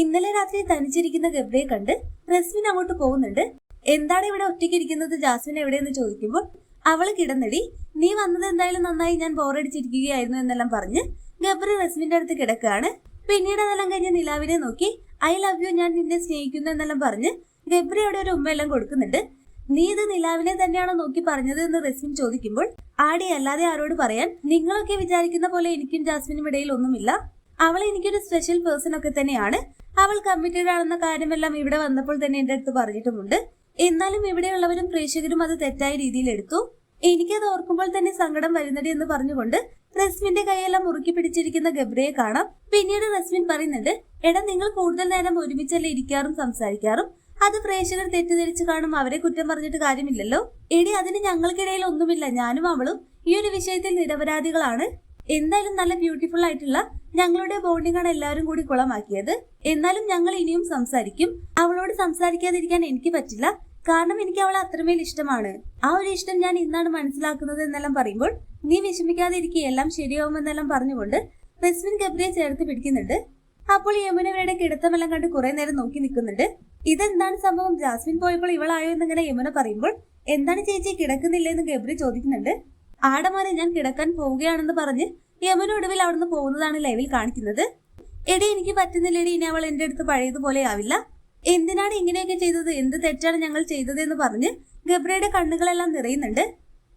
ഇന്നലെ രാത്രി തനിച്ചിരിക്കുന്ന ഗബ്രിയെ കണ്ട് റസ്മിൻ അങ്ങോട്ട് പോകുന്നുണ്ട്. എന്താണ് ഇവിടെ ഒറ്റയ്ക്കിരിക്കുന്നത്, ജാസ്മിൻ എവിടെയെന്ന് ചോദിക്കുമ്പോൾ അവള് കിടന്നടി, നീ വന്നത് എന്തായാലും നന്നായി, ഞാൻ ബോറടിച്ചിരിക്കുകയായിരുന്നു എന്നെല്ലാം പറഞ്ഞ് ഗബ്രി റസ്മിന്റെ അടുത്ത് കിടക്കുകയാണ്. പിന്നീട് അതെല്ലാം കഴിഞ്ഞ് നിലാവിനെ നോക്കി ഐ ലവ് യു, ഞാൻ നിന്നെ സ്നേഹിക്കുന്നു എന്നെല്ലാം പറഞ്ഞ് ഗബ്രി അവിടെ ഒരു ഉമ്മയെല്ലാം കൊടുക്കുന്നുണ്ട്. നീ ഇത് നിലാവിനെ തന്നെയാണോ നോക്കി പറഞ്ഞത് എന്ന് റസ്മിൻ ചോദിക്കുമ്പോൾ ആടി, അല്ലാതെ ആരോട് പറയാൻ, നിങ്ങളൊക്കെ വിചാരിക്കുന്ന പോലെ എനിക്കും ജാസ്മിനും ഇടയിൽ ഒന്നുമില്ല. അവൾ എനിക്കൊരു സ്പെഷ്യൽ പേഴ്സൺ ഒക്കെ തന്നെയാണ്. അവൾ കമ്മിറ്റഡ് ആണെന്ന കാര്യമെല്ലാം ഇവിടെ വന്നപ്പോൾ തന്നെ എന്റെ അടുത്ത് പറഞ്ഞിട്ടുമുണ്ട്. എന്നാലും ഇവിടെയുള്ളവരും പ്രേക്ഷകരും അത് തെറ്റായ രീതിയിൽ എടുത്തു. എനിക്കത് ഓർക്കുമ്പോൾ തന്നെ സങ്കടം വരുന്നടി എന്ന് പറഞ്ഞുകൊണ്ട് റസ്മിന്റെ കൈയെല്ലാം മുറുക്കി പിടിച്ചിരിക്കുന്ന ഗബ്രിയെ കാണാം. പിന്നീട് റസ്മിൻ പറയുന്നുണ്ട്, എടാ നിങ്ങൾ കൂടുതൽ നേരം ഒരുമിച്ചല്ലേ ഇരിക്കാറും സംസാരിക്കാറും, അത് പ്രേക്ഷകർ തെറ്റിദ്ധരിച്ചു കാണും, അവരെ കുറ്റം പറഞ്ഞിട്ട് കാര്യമില്ലല്ലോ. എടി, അതിന് ഞങ്ങൾക്കിടയിൽ ഒന്നുമില്ല, ഞാനും അവളും ഈ ഒരു വിഷയത്തിൽ നിരപരാധികളാണ്. എന്തായാലും നല്ല ബ്യൂട്ടിഫുൾ ആയിട്ടുള്ള ഞങ്ങളുടെ ബോണ്ടിംഗ് ആണ് എല്ലാവരും കൂടി കുളമാക്കിയത്. എന്നാലും ഞങ്ങൾ ഇനിയും സംസാരിക്കും. അവളോട് സംസാരിക്കാതിരിക്കാൻ എനിക്ക് പറ്റില്ല, കാരണം എനിക്ക് അവളെ അത്രമേൽ ഇഷ്ടമാണ്. ആ ഒരു ഇഷ്ടം ഞാൻ ഇന്നാണ് മനസ്സിലാക്കുന്നത് എന്നെല്ലാം പറയുമ്പോൾ നീ വിഷമിക്കാതിരിക്കുക, എല്ലാം ശരിയാവുമെന്നെല്ലാം പറഞ്ഞുകൊണ്ട് റസ്മിൻ ഗബ്രിയെ ചേർത്ത് പിടിക്കുന്നുണ്ട്. അപ്പോൾ യമുനവരുടെ കിടത്തമെല്ലാം കണ്ട് കുറെ നേരം നോക്കി നിൽക്കുന്നുണ്ട്. ഇതെന്താണ് സംഭവം, ജാസ്മിൻ പോയപ്പോൾ ഇവളായോ എന്നിങ്ങനെ യമുന പറയുമ്പോൾ എന്താണ് ചേച്ചി കിടക്കുന്നില്ലെന്ന് ഗബ്രി ചോദിക്കുന്നുണ്ട്. ആടമാരെ, ഞാൻ കിടക്കാൻ പോവുകയാണെന്ന് പറഞ്ഞ് യമുന ഒടുവിൽ അവിടുന്ന് പോകുന്നതാണ് ലൈവിൽ കാണിക്കുന്നത്. എടി, എനിക്ക് പറ്റുന്നില്ലടി, ഇനി അവൾ എന്റെ അടുത്ത് പഴയതുപോലെ ആവില്ല. എന്തിനാണ് ഇങ്ങനെയൊക്കെ ചെയ്തത്, എന്ത് തെറ്റാണ് ഞങ്ങൾ ചെയ്തത് എന്ന് പറഞ്ഞ് ഗബ്രിയുടെ കണ്ണുകളെല്ലാം നിറയുന്നുണ്ട്.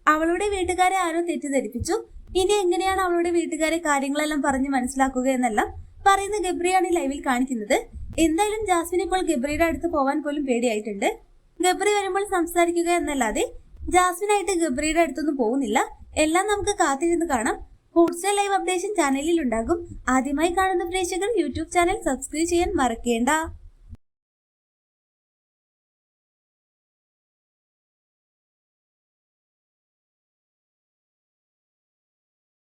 അവളുടെ വീട്ടുകാരെ ആരോ തെറ്റിദ്ധരിപ്പിച്ചു, ഇനി എങ്ങനെയാണ് അവളുടെ വീട്ടുകാരെ കാര്യങ്ങളെല്ലാം പറഞ്ഞ് മനസ്സിലാക്കുക എന്നെല്ലാം പറയുന്ന ഗബ്രിയാണ് ലൈവിൽ കാണിക്കുന്നത്. എന്തായാലും ജാസ്മിൻ ഇപ്പോൾ ഗബ്രിയുടെ അടുത്ത് പോവാൻ പോലും പേടിയായിട്ടുണ്ട്. ഗബ്രി വരുമ്പോൾ സംസാരിക്കുക എന്നല്ലാതെ ജാസ്മിനായിട്ട് ഗബ്രിയുടെ അടുത്തൊന്നും പോകുന്നില്ല. എല്ലാം നമുക്ക് കാത്തിരുന്ന് കാണാം. ഹോട്ട്സ്റ്റാർ ലൈവ് അപ്ഡേഷൻ ചാനലിൽ ഉണ്ടാകും. ആദ്യമായി കാണുന്ന പ്രേക്ഷകർ യൂട്യൂബ് ചാനൽ സബ്സ്ക്രൈബ് ചെയ്യാൻ മറക്കേണ്ട.